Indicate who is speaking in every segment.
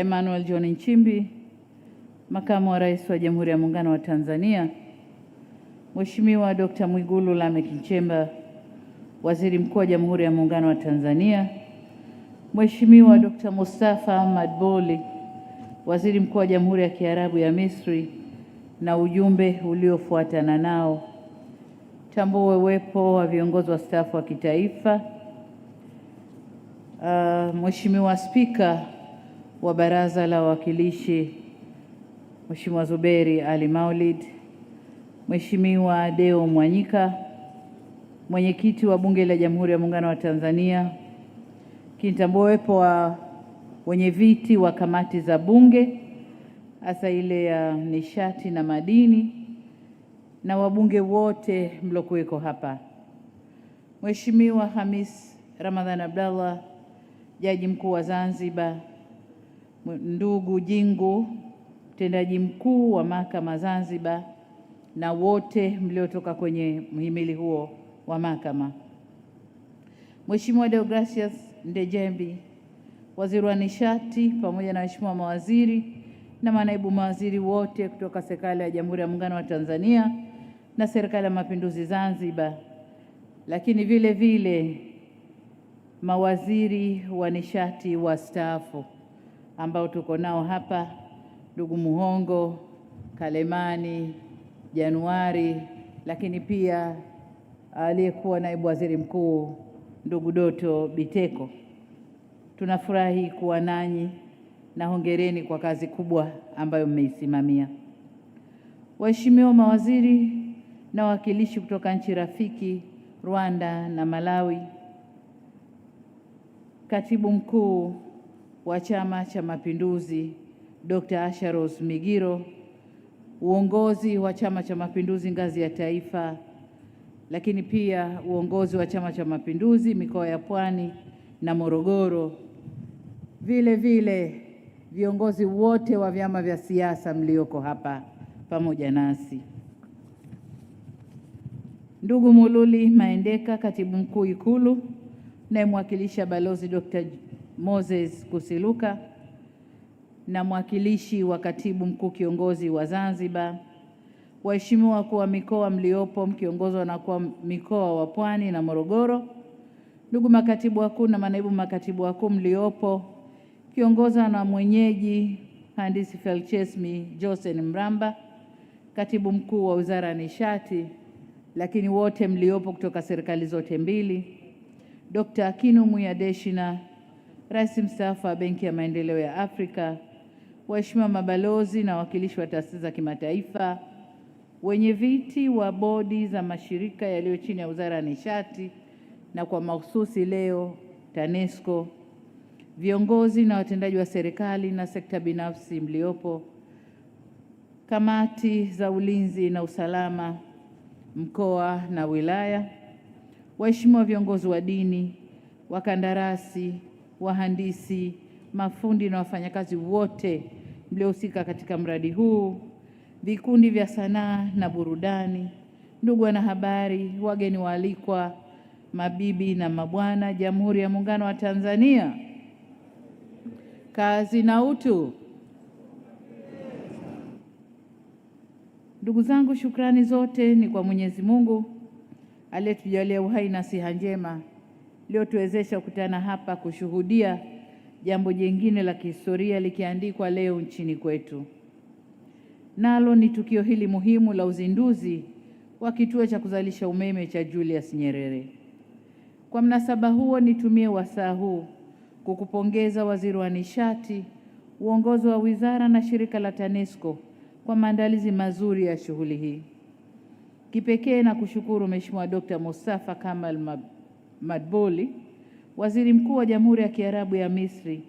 Speaker 1: Emmanuel John Nchimbi, Makamu wa Rais wa Jamhuri ya Muungano wa Tanzania, Mheshimiwa Dr. Mwigulu Lameck Nchemba, Waziri Mkuu wa Jamhuri ya Muungano wa Tanzania, Mheshimiwa Dr. Mustafa Madbouly, Waziri Mkuu wa Jamhuri ya Kiarabu ya Misri, na ujumbe uliofuatana nao. Tambue uwepo wa viongozi wastaafu wa kitaifa. Mheshimiwa Spika wa Baraza la Wawakilishi Mheshimiwa Zuberi Ali Maulid, Mheshimiwa Deo Mwanyika, Mwenyekiti wa Bunge la Jamhuri ya Muungano wa Tanzania, kinitambua uwepo wa wenye viti wa kamati za Bunge, hasa ile ya nishati na madini, na wabunge wote mlokuweko hapa. Mheshimiwa Hamis Ramadhan Abdallah, Jaji Mkuu wa Zanzibar, ndugu Jingu, mtendaji mkuu wa Mahakama Zanzibar, na wote mliotoka kwenye mhimili huo wa mahakama. Mheshimiwa Deogracius Ndejembi, Waziri wa Nishati, pamoja na waheshimiwa mawaziri na manaibu mawaziri wote kutoka Serikali ya Jamhuri ya Muungano wa Tanzania na Serikali ya Mapinduzi Zanzibar, lakini vile vile mawaziri wa nishati wastaafu ambao tuko nao hapa, ndugu Muhongo, Kalemani, Januari, lakini pia aliyekuwa naibu waziri mkuu ndugu Doto Biteko. Tunafurahi kuwa nanyi na hongereni kwa kazi kubwa ambayo mmeisimamia. Waheshimiwa mawaziri na wawakilishi kutoka nchi rafiki Rwanda na Malawi, Katibu Mkuu wa Chama cha Mapinduzi Dr. Asha Rose Migiro, uongozi wa Chama cha Mapinduzi ngazi ya taifa, lakini pia uongozi wa Chama cha Mapinduzi mikoa ya Pwani na Morogoro, vile vile viongozi wote wa vyama vya siasa mlioko hapa pamoja nasi. Ndugu Mululi Maendeka, Katibu Mkuu Ikulu, na mwakilisha Balozi Dr. Moses Kusiluka, na mwakilishi wa Katibu Mkuu Kiongozi wa Zanzibar, waheshimiwa wakuu wa mikoa mliopo mkiongozwa na kwa mikoa wa Pwani na Morogoro, ndugu makatibu wakuu na manaibu makatibu wakuu mliopo kiongozwa na mwenyeji Mhandisi Felchesmi Josen Mramba, Katibu Mkuu wa Wizara ya Nishati, lakini wote mliopo kutoka serikali zote mbili, Dr. Akinu Muyadeshina, Rais mstaafu wa Benki ya Maendeleo ya Afrika, waheshimiwa mabalozi na wawakilishi wa taasisi za kimataifa, wenye viti wa bodi za mashirika yaliyo chini ya Wizara ya Nishati na kwa mahususi leo TANESCO, viongozi na watendaji wa serikali na sekta binafsi mliopo, kamati za ulinzi na usalama mkoa na wilaya, waheshimiwa viongozi wa dini, wakandarasi, wahandisi, mafundi na wafanyakazi wote mliohusika katika mradi huu, vikundi vya sanaa na burudani, ndugu wanahabari, wageni waalikwa, mabibi na mabwana, Jamhuri ya Muungano wa Tanzania, kazi na utu. Ndugu zangu, shukrani zote ni kwa Mwenyezi Mungu aliyetujalia uhai na siha njema iliyotuwezesha kukutana hapa kushuhudia jambo jingine la kihistoria likiandikwa leo nchini kwetu. Nalo ni tukio hili muhimu la uzinduzi wa kituo cha kuzalisha umeme cha Julius Nyerere. Kwa mnasaba huo, nitumie wasaa huu kukupongeza Waziri wa Nishati, uongozi wa wizara na shirika la TANESCO kwa maandalizi mazuri ya shughuli hii. Kipekee na kushukuru Mheshimiwa Dr. Mustafa Kamal Madbouly, Waziri Mkuu wa Jamhuri ya Kiarabu ya Misri,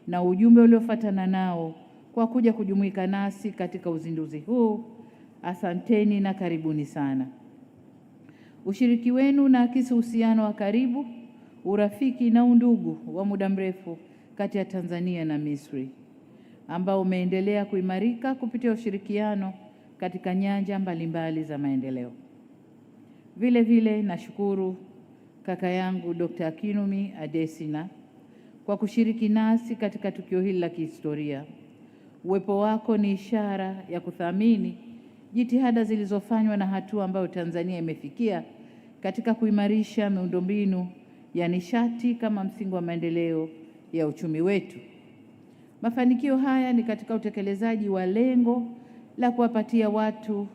Speaker 1: na ujumbe uliofuatana nao kwa kuja kujumuika nasi katika uzinduzi huu. Asanteni na karibuni sana. Ushiriki wenu unaakisi uhusiano wa karibu, urafiki na undugu wa muda mrefu kati ya Tanzania na Misri, ambao umeendelea kuimarika kupitia ushirikiano katika nyanja mbalimbali za maendeleo. Vile vile nashukuru kaka yangu Dr. Akinwumi Adesina kwa kushiriki nasi katika tukio hili la kihistoria. Uwepo wako ni ishara ya kuthamini jitihada zilizofanywa na hatua ambayo Tanzania imefikia katika kuimarisha miundombinu ya nishati kama msingi wa maendeleo ya uchumi wetu. Mafanikio haya ni katika utekelezaji wa lengo la kuwapatia watu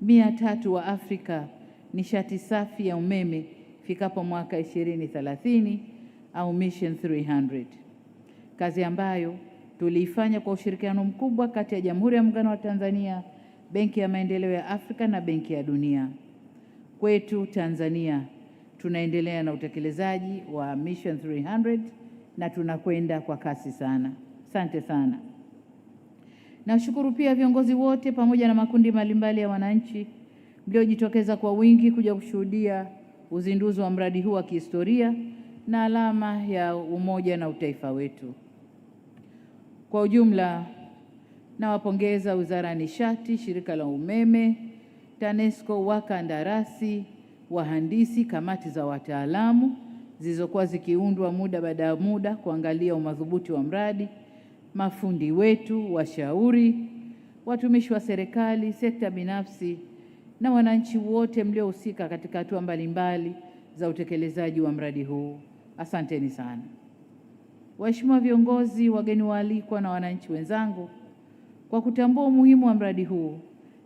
Speaker 1: 300 wa Afrika nishati safi ya umeme ifikapo mwaka 2030 au Mission 300. Kazi ambayo tuliifanya kwa ushirikiano mkubwa kati ya Jamhuri ya Muungano wa Tanzania, Benki ya Maendeleo ya Afrika na Benki ya Dunia. Kwetu Tanzania tunaendelea na utekelezaji wa Mission 300 na tunakwenda kwa kasi sana. Asante sana. Nashukuru pia viongozi wote pamoja na makundi mbalimbali ya wananchi mliojitokeza kwa wingi kuja kushuhudia uzinduzi wa mradi huu wa kihistoria na alama ya umoja na utaifa wetu. Kwa ujumla, nawapongeza Wizara ya Nishati, Shirika la Umeme, TANESCO, wakandarasi, wahandisi, kamati za wataalamu zilizokuwa zikiundwa muda baada ya muda kuangalia umadhubuti wa mradi, mafundi wetu, washauri, watumishi wa serikali, sekta binafsi na wananchi wote mliohusika katika hatua mbalimbali za utekelezaji wa mradi huu. Asanteni sana. Waheshimiwa viongozi, wageni waalikwa na wananchi wenzangu, kwa kutambua umuhimu wa mradi huu,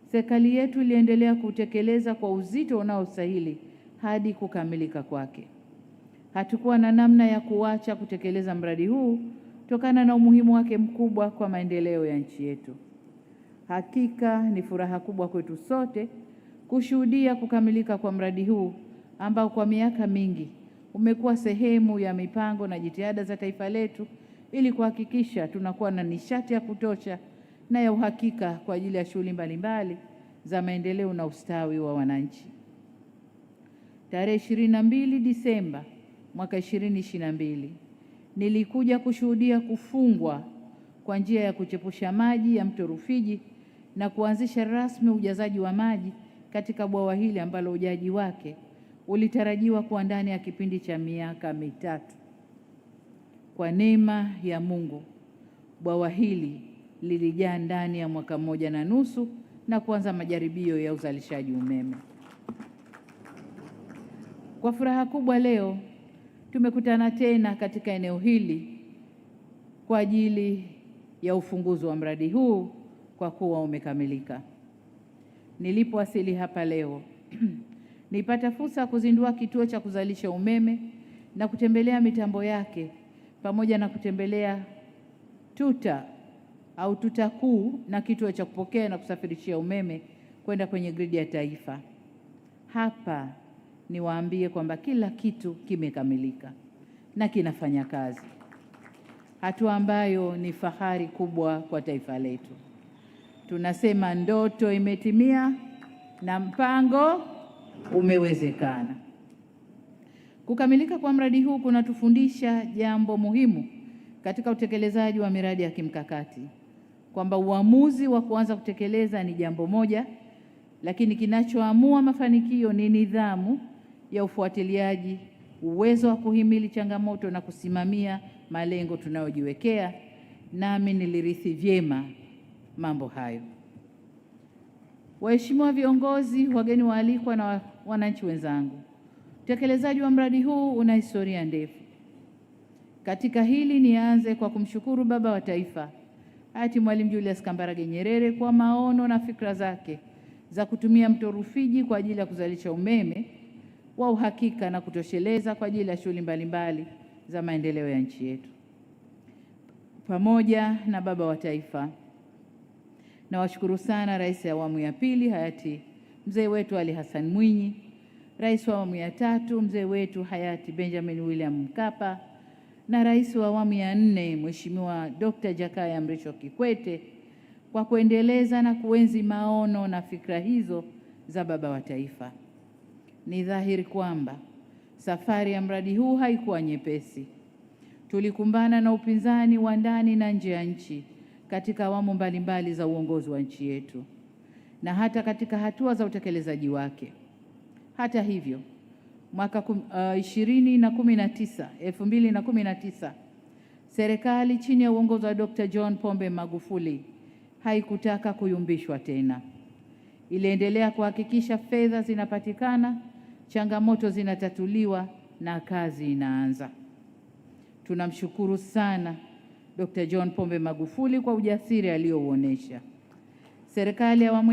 Speaker 1: serikali yetu iliendelea kutekeleza kwa uzito unaostahili hadi kukamilika kwake. Hatukuwa na namna ya kuacha kutekeleza mradi huu kutokana na umuhimu wake mkubwa kwa maendeleo ya nchi yetu. Hakika ni furaha kubwa kwetu sote kushuhudia kukamilika kwa mradi huu ambao kwa miaka mingi umekuwa sehemu ya mipango na jitihada za taifa letu ili kuhakikisha tunakuwa na nishati ya kutosha na ya uhakika kwa ajili ya shughuli mbalimbali za maendeleo na ustawi wa wananchi. Tarehe 22 Disemba mwaka 2022 nilikuja kushuhudia kufungwa kwa njia ya kuchepusha maji ya mto Rufiji na kuanzisha rasmi ujazaji wa maji katika bwawa hili ambalo ujaji wake ulitarajiwa kuwa ndani ya kipindi cha miaka 3. Kwa neema ya Mungu, bwawa hili lilijaa ndani ya mwaka 1.5 na kuanza majaribio ya uzalishaji umeme. Kwa furaha kubwa leo tumekutana tena katika eneo hili kwa ajili ya ufunguzi wa mradi huu kwa kuwa umekamilika. Nilipowasili hapa leo nilipata fursa ya kuzindua kituo cha kuzalisha umeme na kutembelea mitambo yake pamoja na kutembelea tuta kuu na kituo cha kupokea na kusafirishia umeme kwenda kwenye gridi ya taifa. Hapa niwaambie kwamba kila kitu kimekamilika na kinafanya kazi, hatua ambayo ni fahari kubwa kwa taifa letu. Tunasema ndoto imetimia na mpango umewezekana. Kukamilika kwa mradi huu kunatufundisha jambo muhimu katika utekelezaji wa miradi ya kimkakati, kwamba uamuzi wa kuanza kutekeleza ni jambo moja, lakini kinachoamua mafanikio ni nidhamu ya ufuatiliaji, uwezo wa kuhimili changamoto na kusimamia malengo tunayojiwekea. Nami nilirithi vyema mambo hayo. Waheshimiwa viongozi, wageni waalikwa na wananchi wenzangu, utekelezaji wa mradi huu una historia ndefu. Katika hili nianze kwa kumshukuru Baba wa Taifa hayati Mwalimu Julius Kambarage Nyerere kwa maono na fikra zake za kutumia mto Rufiji kwa ajili ya kuzalisha umeme wa uhakika na kutosheleza kwa ajili ya shughuli mbalimbali za maendeleo ya nchi yetu. Pamoja na Baba wa Taifa, nawashukuru sana Rais wa awamu ya pili hayati mzee wetu Ali Hassan Mwinyi, Rais wa awamu ya tatu mzee wetu hayati Benjamin William Mkapa na Rais wa awamu ya 4 Mheshimiwa Dr. Jakaya Mrisho Kikwete kwa kuendeleza na kuenzi maono na fikra hizo za Baba wa Taifa. Ni dhahiri kwamba safari ya mradi huu haikuwa nyepesi. Tulikumbana na upinzani wa ndani na nje ya nchi katika awamu mbalimbali za uongozi wa nchi yetu na hata katika hatua za utekelezaji wake. Hata hivyo, mwaka 2019 serikali chini ya uongozi wa Dr. John Pombe Magufuli haikutaka kuyumbishwa tena. Iliendelea kuhakikisha fedha zinapatikana, changamoto zinatatuliwa na kazi inaanza. Tunamshukuru sana Dr. John Pombe Magufuli kwa ujasiri aliouonesha. Serikali ya awamu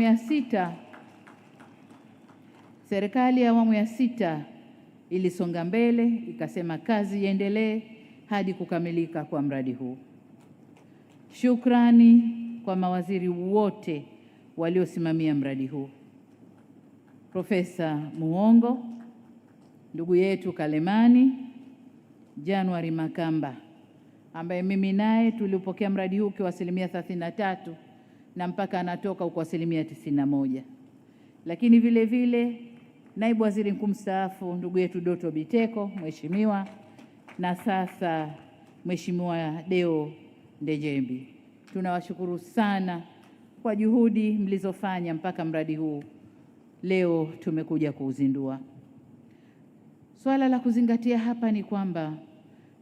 Speaker 1: ya sita ilisonga mbele, ikasema kazi iendelee hadi kukamilika kwa mradi huu. Shukrani kwa mawaziri wote waliosimamia mradi huu. Profesa Muhongo, ndugu yetu Kalemani, January Makamba ambaye mimi naye tulipokea mradi huu kwa 33% na mpaka anatoka kwa 91%. Lakini vile vile naibu waziri mkuu mstaafu ndugu yetu Doto Biteko mheshimiwa, na sasa Mheshimiwa Deo Ndejembi. Tunawashukuru sana kwa juhudi mlizofanya mpaka mradi huu leo tumekuja kuuzindua. Swala la kuzingatia hapa ni kwamba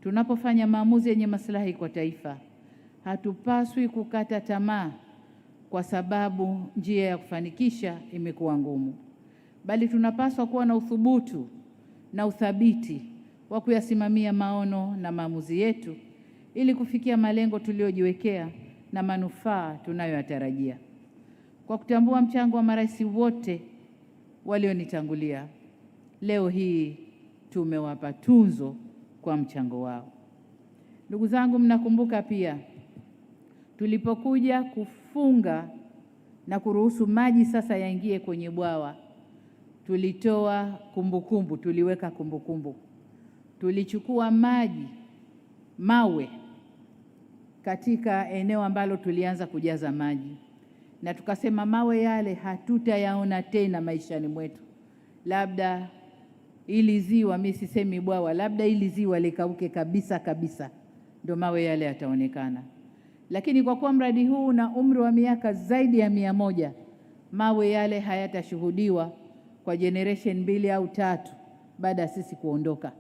Speaker 1: tunapofanya maamuzi yenye maslahi kwa taifa, hatupaswi kukata tamaa kwa sababu njia ya kufanikisha imekuwa ngumu, bali tunapaswa kuwa na uthubutu na uthabiti wa kuyasimamia maono na maamuzi yetu ili kufikia malengo tuliyojiwekea na manufaa tunayoyatarajia. Kwa kutambua mchango wa marais wote walionitangulia, leo hii tumewapa tunzo kwa mchango wao. Ndugu zangu, mnakumbuka pia tulipokuja kufunga na kuruhusu maji sasa yaingie kwenye bwawa, tulitoa kumbukumbu, tuliweka kumbukumbu. Tulichukua mawe katika eneo ambalo tulianza kujaza maji, na tukasema mawe yale hatutayaona tena maishani mwetu. Labda ili ziwa, mimi sisemi bwawa, labda ili ziwa likauke kabisa kabisa, ndio mawe yale yataonekana. Lakini kwa kuwa mradi huu na umri wa miaka zaidi ya 100, mawe yale hayatashuhudiwa kwa generation 2 au 3 baada ya sisi kuondoka.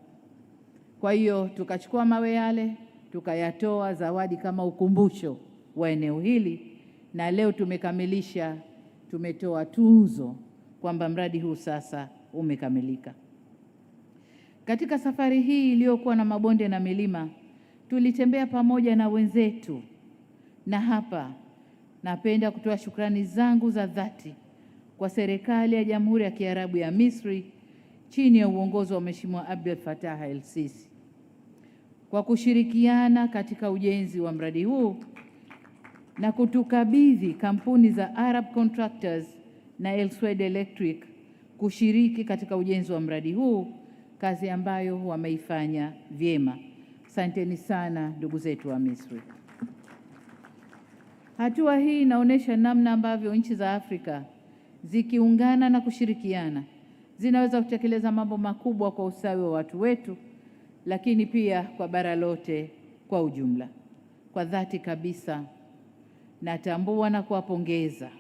Speaker 1: Kwa hiyo tukachukua mawe yale tukayatoa zawadi kama ukumbusho wa eneo hili, na leo tumekamilisha, tumetoa tuzo kwamba mradi huu sasa umekamilika. Katika safari hii iliyokuwa na mabonde na milima, tulitembea pamoja na wenzetu, na hapa napenda kutoa shukrani zangu za dhati kwa serikali ya Jamhuri ya Kiarabu ya Misri chini ya uongozi wa Mheshimiwa Abdel Fattah el-Sisi kwa kushirikiana katika ujenzi wa mradi huu na kutukabidhi kampuni za Arab Contractors na Elsewed Electric kushiriki katika ujenzi wa mradi huu, kazi ambayo wameifanya vyema. Asanteni sana ndugu zetu wa Misri. Hatua hii inaonyesha namna ambavyo nchi za Afrika zikiungana na kushirikiana zinaweza kutekeleza mambo makubwa kwa ustawi wa watu wetu, lakini pia kwa bara lote kwa ujumla. Kwa dhati kabisa natambua na kuwapongeza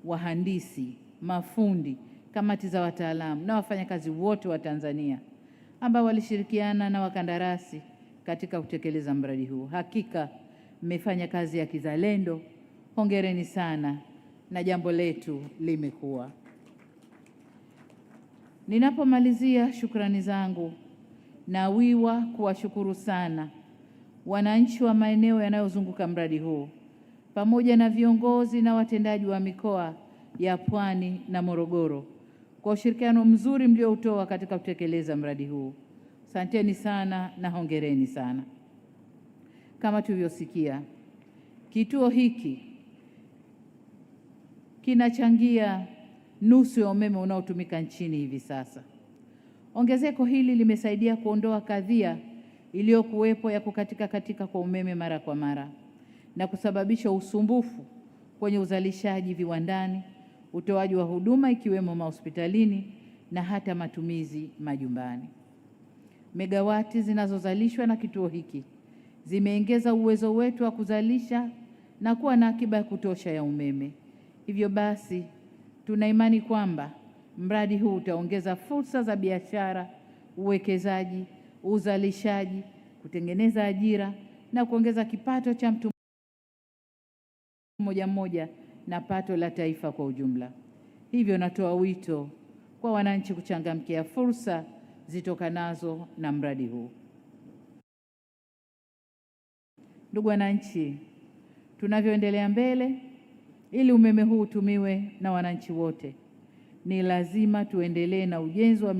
Speaker 1: wahandisi, mafundi, kamati za wataalamu na wafanyakazi wote wa Tanzania ambao walishirikiana na wakandarasi katika kutekeleza mradi huu. Hakika mmefanya kazi ya kizalendo. Hongereni sana na jambo letu limekuwa. Ninapomalizia shukrani zangu, nawiwa kuwashukuru sana wananchi wa maeneo yanayozunguka mradi huu pamoja na viongozi na watendaji wa mikoa ya Pwani na Morogoro kwa ushirikiano mzuri mlioutoa katika kutekeleza mradi huu. Asanteni sana na hongereni sana. Kama tulivyosikia, kituo hiki kinachangia nusu ya umeme unaotumika nchini hivi sasa. Ongezeko hili limesaidia kuondoa kadhia iliyokuwepo ya kukatika kwa umeme mara kwa mara na kusababisha usumbufu kwenye uzalishaji viwandani, utoaji wa huduma ikiwemo mahospitalini na hata matumizi majumbani. Megawati zinazozalishwa na kituo hiki zimeongeza uwezo wetu wa kuzalisha na kuwa na akiba ya kutosha ya umeme. Hivyo basi, tuna imani kwamba mradi huu utaongeza fursa za biashara, uwekezaji, uzalishaji, kutengeneza ajira na kuongeza kipato cha mtu mmoja mmoja na pato la taifa kwa ujumla. Hivyo natoa wito kwa wananchi kuchangamkia fursa zitokanazo na mradi huu. Ndugu wananchi, tunavyoendelea mbele, ili umeme huu utumiwe na wananchi wote, ni lazima tuendelee na ujenzi wa